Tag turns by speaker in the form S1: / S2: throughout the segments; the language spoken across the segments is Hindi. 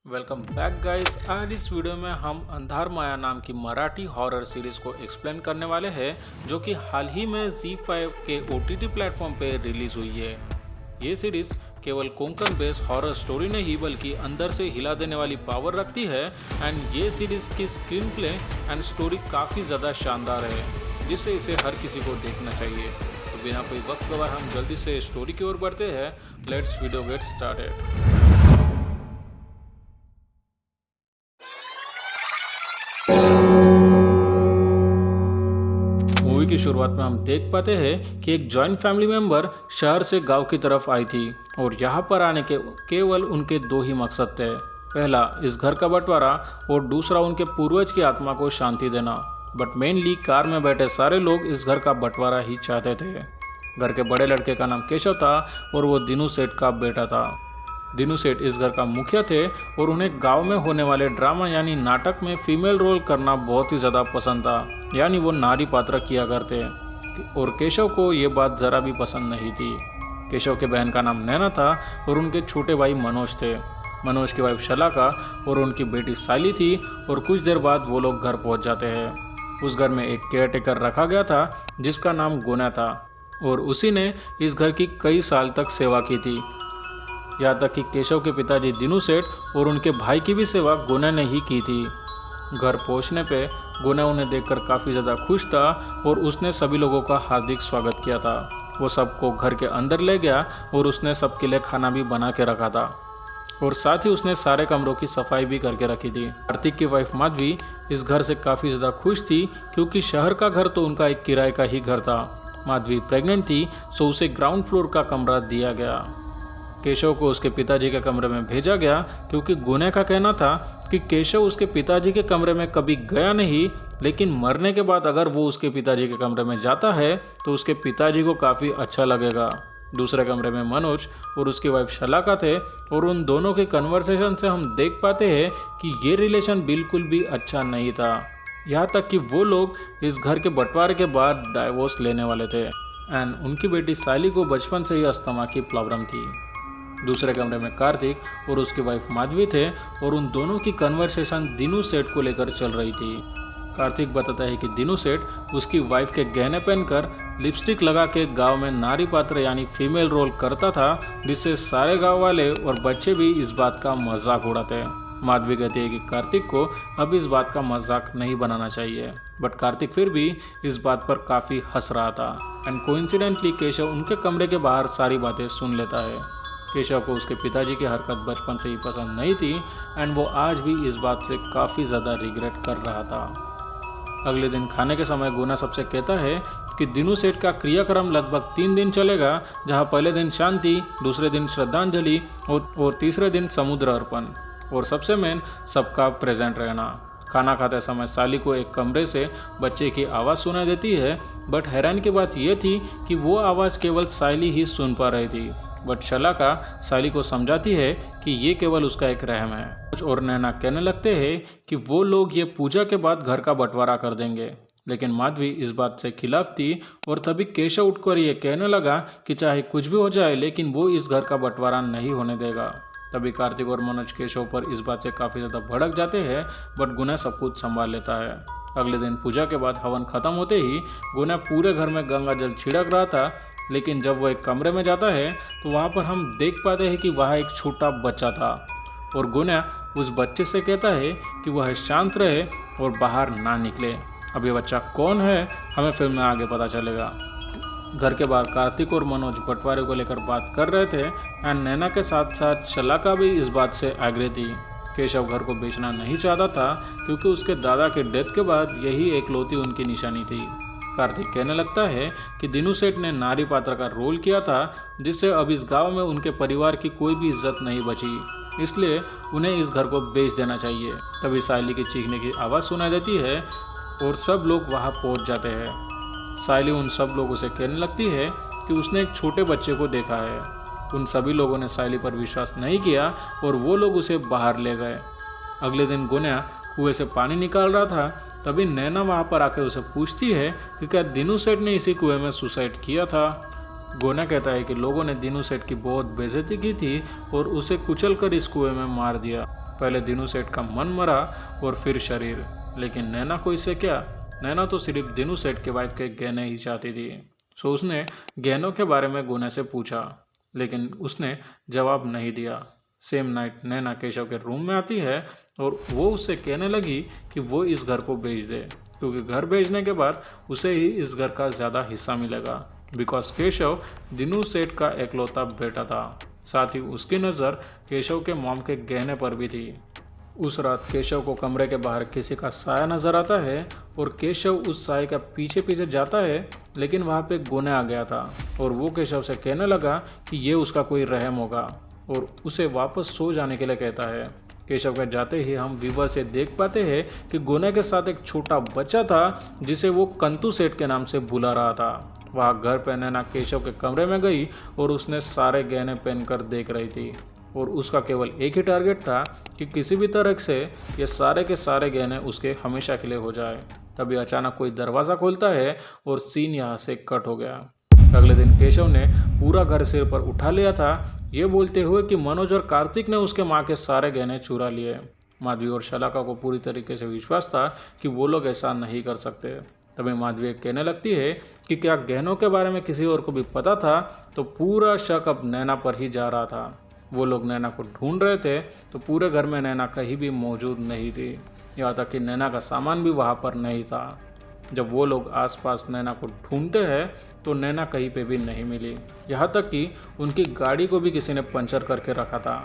S1: Welcome back guys. आज इस वीडियो में हम अंधार माया नाम की मराठी हॉरर सीरीज को एक्सप्लेन करने वाले हैं, जो कि हाल ही में ZEE5 के OTT प्लेटफॉर्म पे रिलीज हुई है। ये सीरीज केवल कोंकण बेस्ड हॉरर स्टोरी नहीं बल्कि अंदर से हिला देने वाली पावर रखती है। एंड ये सीरीज की स्क्रीन प्ले एंड स्टोरी काफ़ी ज़्यादा शानदार है, जिससे इसे हर किसी को देखना चाहिए। तो बिना कोई वक्त गवाए हम जल्दी से स्टोरी की ओर बढ़ते हैं। Let's video get started. Movie की शुरुआत में हम देख पाते हैं कि एक जॉइंट फैमिली मेंबर शहर से गांव की तरफ आई थी और यहाँ पर आने के केवल उनके दो ही मकसद थे। पहला इस घर का बंटवारा और दूसरा उनके पूर्वज की आत्मा को शांति देना। बट मेनली कार में बैठे सारे लोग इस घर का बंटवारा ही चाहते थे। घर के बड़े लड़के का नाम केशव था और वो दिनू सेठ का बेटा था। दिनू सेठ इस घर का मुखिया थे और उन्हें गांव में होने वाले ड्रामा यानी नाटक में फीमेल रोल करना बहुत ही ज़्यादा पसंद था, यानी वो नारी पात्र किया करते। और केशव को ये बात ज़रा भी पसंद नहीं थी। केशव के बहन का नाम नैना था और उनके छोटे भाई मनोज थे। मनोज की वाइफ शलाका और उनकी बेटी साली थी। और कुछ देर बाद वो लोग घर पहुंच जाते हैं। उस घर में एक केयर टेकर रखा गया था जिसका नाम गुना था और उसी ने इस घर की कई साल तक सेवा की थी। यहाँ तक कि केशव के पिताजी दिनू सेठ और उनके भाई की भी सेवा गुना ने ही की थी। घर पहुँचने पे गुना उन्हें देखकर काफ़ी ज़्यादा खुश था और उसने सभी लोगों का हार्दिक स्वागत किया था। वो सबको घर के अंदर ले गया और उसने सबके लिए खाना भी बना के रखा था और साथ ही उसने सारे कमरों की सफाई भी करके रखी थी। कार्तिक की वाइफ माधवी इस घर से काफ़ी ज़्यादा खुश थी, क्योंकि शहर का घर तो उनका एक किराए का ही घर था। माधवी प्रेग्नेंट थी, सो उसे ग्राउंड फ्लोर का कमरा दिया गया। केशव को उसके पिताजी के कमरे में भेजा गया, क्योंकि गुना का कहना था कि केशव उसके पिताजी के कमरे में कभी गया नहीं, लेकिन मरने के बाद अगर वो उसके पिताजी के कमरे में जाता है तो उसके पिताजी को काफ़ी अच्छा लगेगा। दूसरे कमरे में मनोज और उसकी वाइफ शलाका थे और उन दोनों के कन्वर्सेशन से हम देख पाते हैं कि ये रिलेशन बिल्कुल भी अच्छा नहीं था। यहाँ तक कि वो लोग इस घर के बंटवारे के बाद डाइवोर्स लेने वाले थे। एंड उनकी बेटी साली को बचपन से ही अस्थमा की प्रॉब्लम थी। दूसरे कमरे में कार्तिक और उसकी वाइफ माधवी थे और उन दोनों की कन्वर्सेशन दिनू सेठ को लेकर चल रही थी। कार्तिक बताता है कि दिनू सेठ उसकी वाइफ के गहने पहनकर लिपस्टिक लगा के गांव में नारी पात्र यानी फीमेल रोल करता था, जिससे सारे गांव वाले और बच्चे भी इस बात का मजाक उड़ाते। माधवी कहती है कि कार्तिक को अब इस बात का मजाक नहीं बनाना चाहिए, बट कार्तिक फिर भी इस बात पर काफ़ी हंस रहा था। एंड कोइंसिडेंटली केशव उनके कमरे के बाहर सारी बातें सुन लेता है। केशव को उसके पिताजी की हरकत बचपन से ही पसंद नहीं थी एंड वो आज भी इस बात से काफ़ी ज़्यादा रिग्रेट कर रहा था। अगले दिन खाने के समय गुना सबसे कहता है कि दिनू सेठ का क्रियाक्रम लगभग 3 दिन चलेगा, जहां पहले दिन शांति, दूसरे दिन श्रद्धांजलि और तीसरे दिन समुद्र अर्पण, और सबसे मेन सबका प्रेजेंट रहना। खाना खाते समय साली को एक कमरे से बच्चे की आवाज़ सुनाई देती है, बट हैरानी की बात यह थी कि वो आवाज़ केवल साली ही सुन पा रही थी। बट शलाका साली को समझाती है कि ये केवल उसका एक रहम है। कुछ और नैना कहने लगते हैं कि वो लोग ये पूजा के बाद घर का बंटवारा कर देंगे, लेकिन माधवी इस बात से खिलाफ थी और तभी केशव उठकर ये कहने लगा कि चाहे कुछ भी हो जाए लेकिन वो इस घर का बंटवारा नहीं होने देगा। तभी कार्तिक और मनोज केशव पर इस बात से काफ़ी ज़्यादा भड़क जाते हैं, बट गुना सब कुछ संभाल लेता है। अगले दिन पूजा के बाद हवन खत्म होते ही गुना पूरे घर में गंगा जल छिड़क रहा था, लेकिन जब वह एक कमरे में जाता है तो वहाँ पर हम देख पाते हैं कि वहाँ एक छोटा बच्चा था और गुना उस बच्चे से कहता है कि वह शांत रहे और बाहर ना निकले। अब ये बच्चा कौन है हमें फिल्म में आगे पता चलेगा। घर के बाहर कार्तिक और मनोज बंटवारे को लेकर बात कर रहे थे एंड नैना के साथ साथ शलाका भी इस बात से एग्री थी। केशव घर को बेचना नहीं चाहता था, क्योंकि उसके दादा के डेथ के बाद यही एकलौती उनकी निशानी थी। कार्तिक कहने लगता है कि दिनू सेठ ने नारी पात्र का रोल किया था, जिससे अब इस गांव में उनके परिवार की कोई भी इज्जत नहीं बची, इसलिए उन्हें इस घर को बेच देना चाहिए। तभी साली की चीखने की आवाज़ सुनाई देती है और सब लोग वहां पहुंच जाते हैं। साली उन सब लोगों से कहने लगती है कि उसने एक छोटे बच्चे को देखा है। उन सभी लोगों ने साली पर विश्वास नहीं किया और वो लोग उसे बाहर ले गए। अगले दिन गुना कुएं से पानी निकाल रहा था, तभी नैना वहां पर आकर उसे पूछती है कि क्या दिनू सेठ ने इसी कुएं में सुसाइड किया था। गुना कहता है कि लोगों ने दिनू सेठ की बहुत बेइज्जती की थी और उसे कुचल कर इस कुएं में मार दिया। पहले दिनू सेठ का मन मरा और फिर शरीर, लेकिन नैना को इससे क्या। नैना तो सिर्फ दिनू सेठ के वाइफ के गहने ही चाहती थी। सो उसने गहनों के बारे में गुने से पूछा, लेकिन उसने जवाब नहीं दिया। सेम नाइट नैना केशव के रूम में आती है और वो उससे कहने लगी कि वो इस घर को बेच दे, क्योंकि घर बेचने के बाद उसे ही इस घर का ज़्यादा हिस्सा मिलेगा। बिकॉज केशव दिनू सेठ का एकलौता बेटा था। साथ ही उसकी नज़र केशव के मॉम के गहने पर भी थी। उस रात केशव को कमरे के बाहर किसी का साया नजर आता है और केशव उस साये का पीछे पीछे जाता है, लेकिन वहाँ पे गोने आ गया था और वो केशव से कहने लगा कि ये उसका कोई रहम होगा और उसे वापस सो जाने के लिए कहता है। केशव के जाते ही हम व्यूवर से देख पाते हैं कि गोने के साथ एक छोटा बच्चा था जिसे वो कंतु सेठ के नाम से बुला रहा था। वहाँ घर पे नैना केशव के कमरे में गई और उसने सारे गहने पहनकर देख रही थी और उसका केवल एक ही टारगेट था कि किसी भी तरह से ये सारे के सारे गहने उसके हमेशा के लिए हो जाए। तभी अचानक कोई दरवाज़ा खोलता है और सीन यहाँ से कट हो गया। अगले दिन केशव ने पूरा घर सिर पर उठा लिया था, ये बोलते हुए कि मनोज और कार्तिक ने उसके माँ के सारे गहने चुरा लिए। माधवी और शलाका को पूरी तरीके से विश्वास था कि वो लोग ऐसा नहीं कर सकते। तभी माधवी कहने लगती है कि क्या गहनों के बारे में किसी और को भी पता था, तो पूरा शक अब नैना पर ही जा रहा था। वो लोग नैना को ढूंढ रहे थे तो पूरे घर में नैना कहीं भी मौजूद नहीं थी, यहाँ तक कि नैना का सामान भी वहाँ पर नहीं था। जब वो लोग आसपास नैना को ढूंढते हैं तो नैना कहीं पे भी नहीं मिली, यहाँ तक कि उनकी गाड़ी को भी किसी ने पंचर करके रखा था।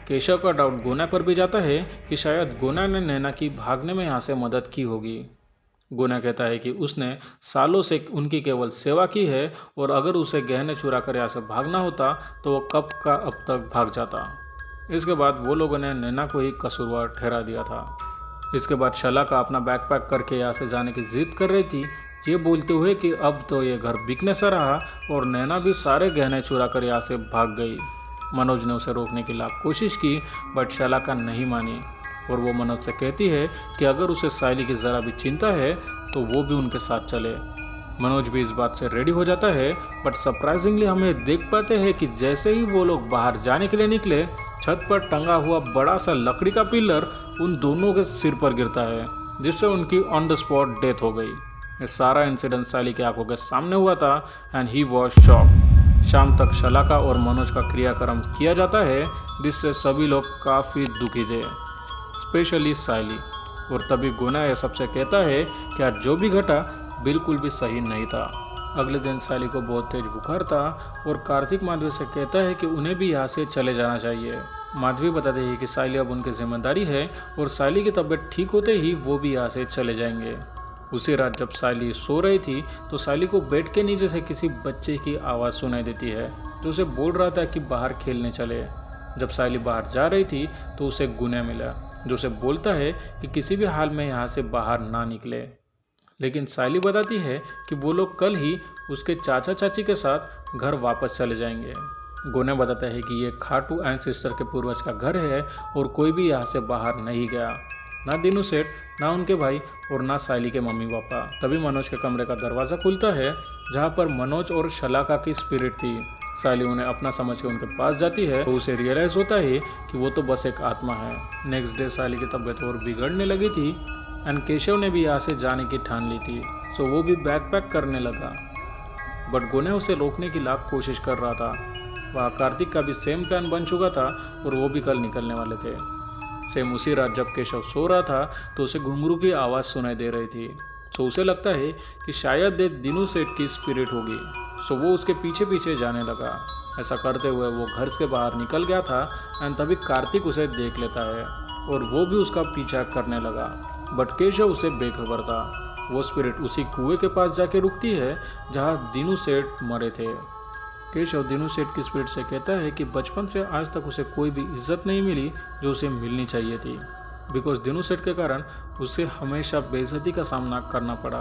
S1: केशव का डाउट गोना पर भी जाता है कि शायद गोना ने नैना की भागने में यहाँ से मदद की होगी। गोना कहता है कि उसने सालों से उनकी केवल सेवा की है और अगर उसे गहने चुरा कर यहाँ से भागना होता तो वो कब का अब तक भाग जाता। इसके बाद वो लोगों ने नैना को ही कसूरवार ठहरा दिया था। इसके बाद शलाका अपना बैकपैक करके यहाँ से जाने की जिद कर रही थी, ये बोलते हुए कि अब तो ये घर बिकने से रहा और नैना भी सारे गहने चुरा कर यहाँ से भाग गई। मनोज ने उसे रोकने की लाख कोशिश की बट शलाका नहीं मानी और वो मनोज से कहती है कि अगर उसे सायली की ज़रा भी चिंता है तो वो भी उनके साथ चले। मनोज भी इस बात से रेडी हो जाता है बट सरप्राइजिंगली हमें देख पाते हैं कि जैसे ही वो लोग बाहर जाने के लिए निकले, छत पर टंगा हुआ बड़ा सा लकड़ी का पिलर उन दोनों के सिर पर गिरता है, जिससे उनकी ऑन द स्पॉट डेथ हो गई। ये सारा इंसिडेंट सायली की आंखों के सामने हुआ था एंड ही वॉज शॉक। शाम तक शलाका और मनोज का क्रियाक्रम किया जाता है, जिससे सभी लोग काफ़ी दुखी थे, स्पेशली सायली। और तभी गोना यह सबसे कहता है कि आज जो भी घटा बिल्कुल भी सही नहीं था। अगले दिन सायली को बहुत तेज बुखार था और कार्तिक माधवी से कहता है कि उन्हें भी यहाँ से चले जाना चाहिए। माधवी बताती है कि सायली अब उनकी जिम्मेदारी है और सायली की तबीयत ठीक होते ही वो भी यहाँ से चले जाएंगे। उसी रात जब सायली सो रही थी तो सायली को बेड के नीचे से किसी बच्चे की आवाज़ सुनाई देती है जो उसे बोल रहा था कि बाहर खेलने चले। जब सायली बाहर जा रही थी तो उसे गुना मिला जो उसे बोलता है कि किसी भी हाल में यहाँ से बाहर ना निकले। लेकिन सायली बताती है कि वो लोग कल ही उसके चाचा चाची के साथ घर वापस चले जाएंगे। गोना बताता है कि ये खाटू एंड सिस्टर के पूर्वज का घर है और कोई भी यहाँ से बाहर नहीं गया, ना दिनू सेठ, ना उनके भाई और ना सायली के मम्मी पापा। तभी मनोज के कमरे का दरवाज़ा खुलता है जहाँ पर मनोज और शलाका की स्पिरिट थी। सायली उन्हें अपना समझ के उनके पास जाती है तो उसे रियलाइज़ होता है कि वो तो बस एक आत्मा है। नेक्स्ट डे सायली की तबीयत और बिगड़ने लगी थी एंड केशव ने भी यहाँ से जाने की ठान ली थी, सो वो भी बैग पैक करने लगा। बट गोना उसे रोकने की लाख कोशिश कर रहा था। वहाँ कार्तिक का भी सेम प्लान बन चुका था और वो भी कल निकलने वाले थे। सेम उसी रात जब केशव सो रहा था तो उसे घुंघरू की आवाज़ सुनाई दे रही थी, सो उसे लगता है कि शायद ये दिनू सेठ की स्पिरिट होगी, सो वो उसके पीछे पीछे जाने लगा। ऐसा करते हुए वो घर के बाहर निकल गया था एंड तभी कार्तिक उसे देख लेता है और वो भी उसका पीछा करने लगा। बट केशव उसे बेखबर था। वो स्पिरिट उसी कुएं के पास जाके रुकती है जहाँ दिनू सेठ मरे थे। केशव दिनू सेठ की स्पिरिट से कहता है कि बचपन से आज तक उसे कोई भी इज्जत नहीं मिली जो उसे मिलनी चाहिए थी, बिकॉज दिनू सेठ के कारण उसे हमेशा बेइज्जती का सामना करना पड़ा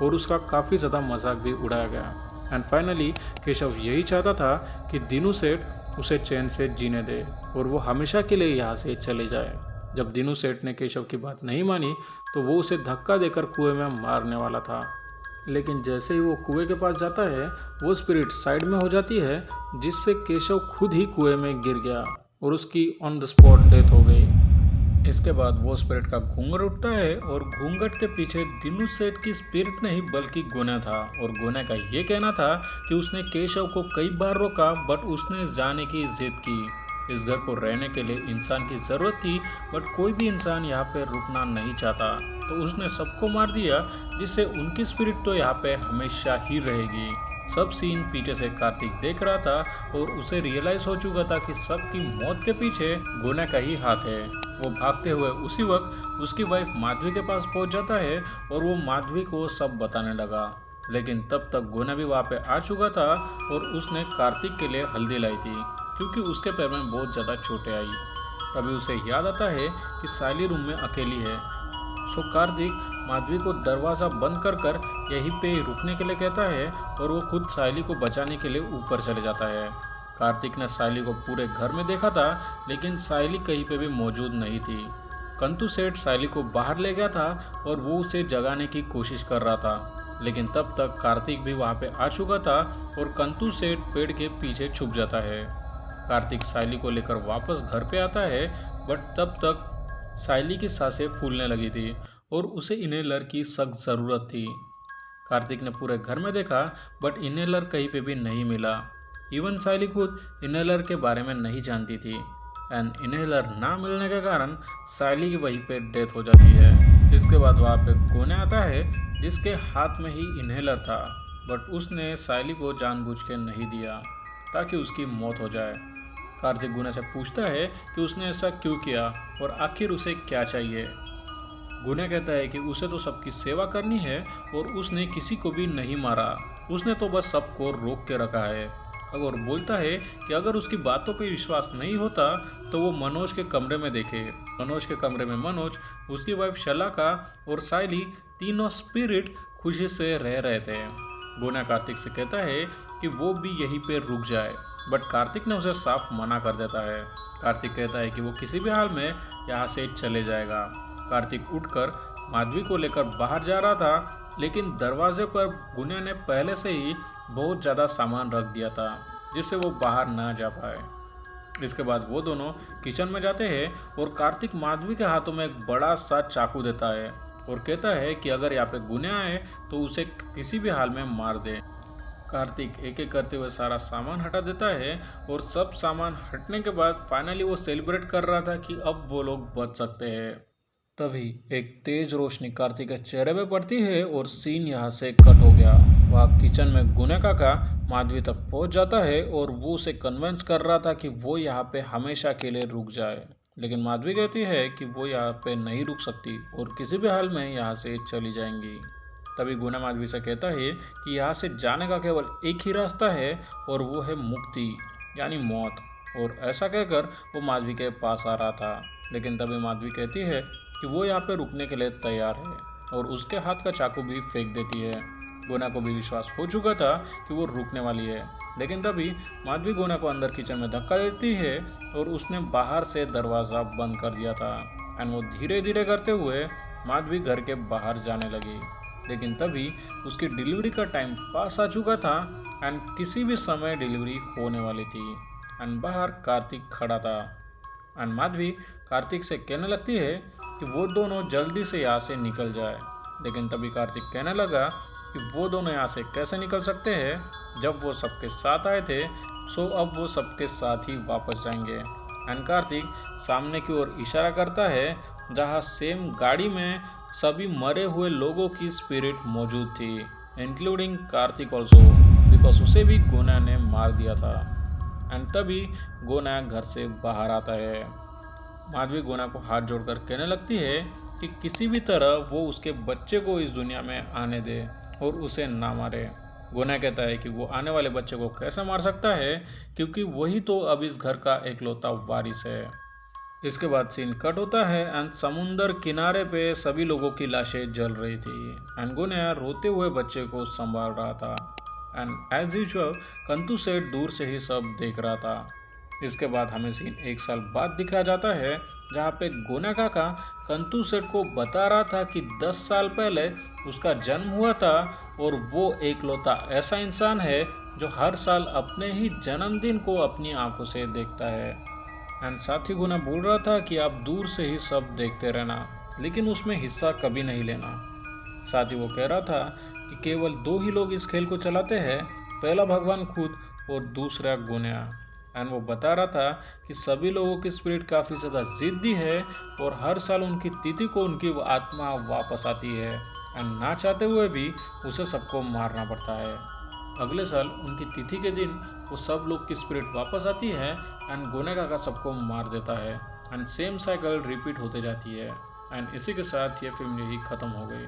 S1: और उसका काफ़ी ज़्यादा मजाक भी उड़ाया गया। एंड फाइनली केशव यही चाहता था कि दिनू सेठ उसे चैन से जीने दे और वो हमेशा के लिए यहाँ से चले जाए। जब दिनू सेठ ने केशव की बात नहीं मानी तो वो उसे धक्का देकर कुएं में मारने वाला था, लेकिन जैसे ही वो कुएं के पास जाता है वो स्पिरिट साइड में हो जाती है, जिससे केशव खुद ही कुएं में गिर गया और उसकी ऑन द स्पॉट डेथ हो गई। इसके बाद वो स्पिरिट का घूंघट उठता है और घूंघट के पीछे दिनू सेठ की स्पिरिट नहीं बल्कि गुना था। और गुना का ये कहना था कि उसने केशव को कई बार रोका बट उसने जाने की जिद की। इस घर को रहने के लिए इंसान की ज़रूरत थी बट कोई भी इंसान यहाँ पे रुकना नहीं चाहता, तो उसने सबको मार दिया जिससे उनकी स्पिरिट तो यहाँ पे हमेशा ही रहेगी। सब सीन पीछे से कार्तिक देख रहा था और उसे रियलाइज हो चुका था कि सबकी मौत के पीछे गुना का ही हाथ है। वो भागते हुए उसी वक्त उसकी वाइफ माधवी के पास पहुंच जाता है और वो माधवी को सब बताने लगा। लेकिन तब तक गुना भी वहाँ पे आ चुका था और उसने कार्तिक के लिए हल्दी लाई थी क्योंकि उसके पैर में बहुत ज़्यादा चोटें आई। तभी उसे याद आता है कि सायली रूम में अकेली है। सो कार्तिक माधवी को दरवाज़ा बंद कर यहीं पे रुकने के लिए कहता है और वो खुद सायली को बचाने के लिए ऊपर चले जाता है। कार्तिक ने सायली को पूरे घर में देखा था लेकिन सायली कहीं पे भी मौजूद नहीं थी। कंतु सेठ सायली को बाहर ले गया था और वो उसे जगाने की कोशिश कर रहा था, लेकिन तब तक कार्तिक भी वहाँ पे आ चुका था और कंतु सेठ पेड़ के पीछे छुप जाता है। कार्तिक सायली को लेकर वापस घर पे आता है बट तब तक सायली की सांसें फूलने लगी थी और उसे इनहेलर की सख्त ज़रूरत थी। कार्तिक ने पूरे घर में देखा बट इनहेलर कहीं पे भी नहीं मिला। इवन सायली खुद इनहेलर के बारे में नहीं जानती थी एंड इनहेलर ना मिलने के कारण सायली की वहीं पे डेथ हो जाती है। इसके बाद वहाँ पे कोने आता है जिसके हाथ में ही इनहेलर था बट उसने सायली को जानबूझ के नहीं दिया ताकि उसकी मौत हो जाए। कार्तिक गुना से पूछता है कि उसने ऐसा क्यों किया और आखिर उसे क्या चाहिए। गुना कहता है कि उसे तो सबकी सेवा करनी है और उसने किसी को भी नहीं मारा, उसने तो बस सबको रोक के रखा है। और बोलता है कि अगर उसकी बातों पे विश्वास नहीं होता तो वो मनोज के कमरे में देखे। मनोज के कमरे में मनोज, उसकी वाइफ शलाका और सायली तीनों स्पिरिट खुशी से रह रहे थे। गुना कार्तिक से कहता है कि वो भी यहीं पे रुक जाए बट कार्तिक ने उसे साफ मना कर देता है। कार्तिक कहता है कि वो किसी भी हाल में यहाँ से चले जाएगा। कार्तिक उठकर माधवी को लेकर बाहर जा रहा था लेकिन दरवाजे पर गुना ने पहले से ही बहुत ज़्यादा सामान रख दिया था जिससे वो बाहर ना जा पाए। इसके बाद वो दोनों किचन में जाते हैं और कार्तिक माधवी के हाथों में एक बड़ा सा चाकू देता है और कहता है कि अगर यहाँ पे गुना आए तो उसे किसी भी हाल में मार दे। कार्तिक एक एक करते हुए सारा सामान हटा देता है और सब सामान हटने के बाद फाइनली वो सेलिब्रेट कर रहा था कि अब वो लोग बच सकते हैं। तभी एक तेज रोशनी कार्तिक के चेहरे पे पड़ती है और सीन यहाँ से कट हो गया। वह किचन में गुना काका माधवी तक पहुँच जाता है और वो उसे कन्विंस कर रहा था कि वो यहाँ पे हमेशा के लिए रुक जाए, लेकिन माधवी कहती है कि वो यहाँ पे नहीं रुक सकती और किसी भी हाल में यहाँ से चली जाएंगी। तभी गुना माधवी से कहता है कि यहाँ से जाने का केवल एक ही रास्ता है और वो है मुक्ति यानी मौत। और ऐसा कहकर वो माधवी के पास आ रहा था, लेकिन तभी माधवी कहती है कि वो यहाँ पे रुकने के लिए तैयार है और उसके हाथ का चाकू भी फेंक देती है। गुना को भी विश्वास हो चुका था कि वो रुकने वाली है, लेकिन तभी माधवी गुना को अंदर किचन में धक्का देती है और उसने बाहर से दरवाज़ा बंद कर दिया था एंड वो धीरे धीरे करते हुए माधवी घर के बाहर जाने लगी। लेकिन तभी उसकी डिलीवरी का टाइम पास आ चुका था एंड किसी भी समय डिलीवरी होने वाली थी एंड बाहर कार्तिक खड़ा था एंड माधवी कार्तिक से कहने लगती है कि वो दोनों जल्दी से यहाँ से निकल जाए। लेकिन तभी कार्तिक कहने लगा कि वो दोनों यहाँ से कैसे निकल सकते हैं जब वो सबके साथ आए थे, सो अब वो सबके साथ ही वापस जाएंगे। एंड कार्तिक सामने की ओर इशारा करता है जहाँ सेम गाड़ी में सभी मरे हुए लोगों की स्पिरिट मौजूद थी, इंक्लूडिंग कार्तिक ऑल्सो, बिकॉज उसे भी गुना ने मार दिया था। एंड तभी गुना घर से बाहर आता है। माधवी गुना को हाथ जोड़कर कहने लगती है कि किसी भी तरह वो उसके बच्चे को इस दुनिया में आने दे और उसे ना मारे। गुना कहता है कि वो आने वाले बच्चे को कैसे मार सकता है क्योंकि वही तो अब इस घर का एकलौता वारिस है। इसके बाद सीन कट होता है एंड समुंदर किनारे पे सभी लोगों की लाशें जल रही थी एंड गुना रोते हुए बच्चे को संभाल रहा था एंड एज यूजुअल कंतु सेठ दूर से ही सब देख रहा था। इसके बाद हमें सीन 1 साल बाद दिखाया जाता है जहाँ पे गुना काका कंतु सेठ को बता रहा था कि 10 साल पहले उसका जन्म हुआ था और वो एकलौता ऐसा इंसान है जो हर साल अपने ही जन्मदिन को अपनी आंखों से देखता है। एंड साथ ही गुना बोल रहा था कि आप दूर से ही सब देखते रहना, लेकिन उसमें हिस्सा कभी नहीं लेना। साथ ही वो कह रहा था कि केवल दो ही लोग इस खेल को चलाते हैं, पहला भगवान खुद और दूसरा गुनिया। एंड वो बता रहा था कि सभी लोगों की स्पिरिट काफ़ी ज़्यादा ज़िद्दी है और हर साल उनकी तिथि को उनकी वो आत्मा वापस आती है एंड ना चाहते हुए भी उसे सबको मारना पड़ता है। अगले साल उनकी तिथि के दिन वो सब लोग की स्पिरिट वापस आती है एंड गोनेगा का सबको मार देता है एंड सेम साइकिल रिपीट होते जाती है। एंड इसी के साथ ये फिल्म यही ख़त्म हो गई।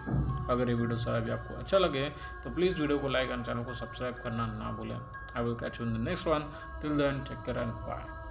S1: अगर ये वीडियो सारा भी आपको अच्छा लगे तो प्लीज़ वीडियो को लाइक एंड चैनल को सब्सक्राइब करना ना भूलें। I will catch you in the next one. Till then take care and bye.